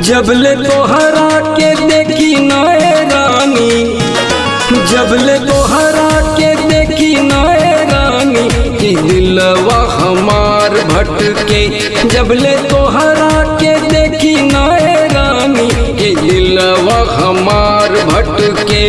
जबले तोहरा के देखी नए रानी, जबले तोहरा के देखी नए रानी कि दिलवा हमार भटके। जबले तोहरा के देखी नए रानी कि दिलवा हमार भटके।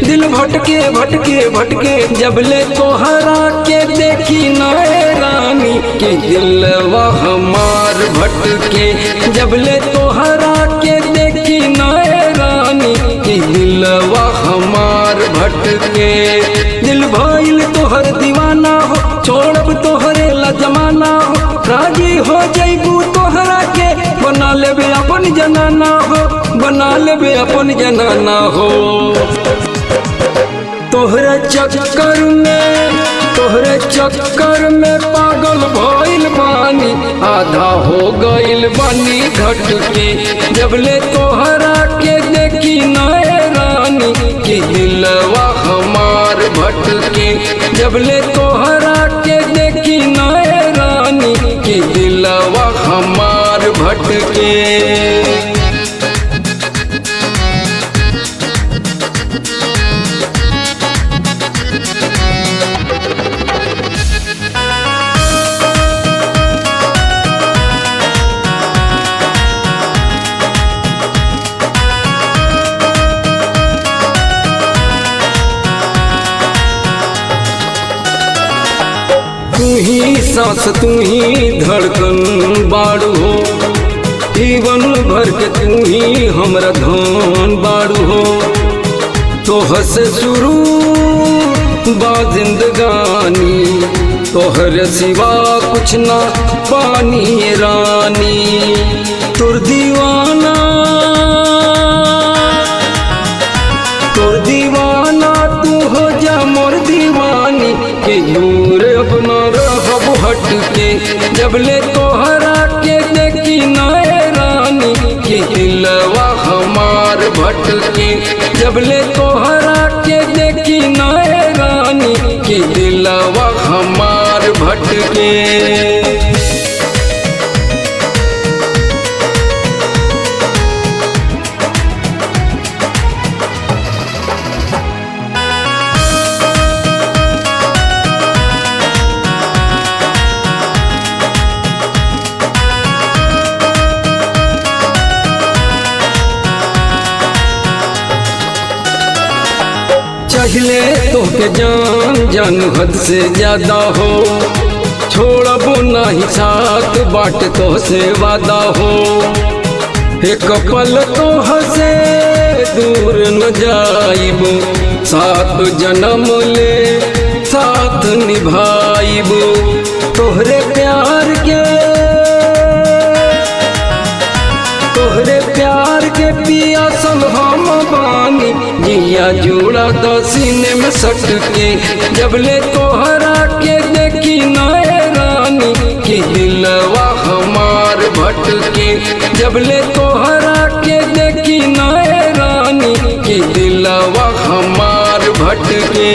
दिल भटके भटके भटके जबले तोहरा के देखी नए रानी कि दिलवा हमार भटके। जबले तोहरा के देखी नए रानी कि दिलवा हमार भटके। दिल भइल तोहर दीवाना हो, छोड़ब तोहरे ला जमाना हो। राजी हो जइबू तोहरा के बना लेबे अपन जनाना हो, बना लेबे अपन जनाना हो। तोहरे चक्कर में, तोहरे चक्कर में पागल भइल बानी, आधा हो गइल बानी घटके। जबले तोहरा के देखी नए रानी कि दिलवा हमार भटके। जबले तोहरा के देखी नए रानी कि दिलवा हमार भटके। तू ही सांस तू ही धड़कन बाड़ू हो, जीवन भर के तू ही हमरा धन बाड़ू हो। तोहर से शुरू बा जिंदगानी, तोहर सिवा कुछ ना पानी रानी। तुर दीवाना, तुर दीवाना तू हो जा मोर दीवानी के दूर अपना रहब हटके। जबले तोहरा के देखी नए रानी कि दिलवा हमार भटके। जबले तोहरा के देखी नए रानी कि दिलवा हमार भटके। चाहिले तोहके जान जान हद से ज्यादा हो, छोड़बो नाही साथ बाट तो से वादा हो। एक पल तोह से दूर न जाइबो, साथ जन्म ले साथ निभाइबो। तोहरे प्यार के, तोहरे प्यार के पियासल हम बानी, जिया जोड़ा द सीने में सटके। जबले तोहरा के देखी नए रानी कि दिलवा हमार भटके। जबले तोहरा के देखी नए रानी कि दिलवा हमार भटके।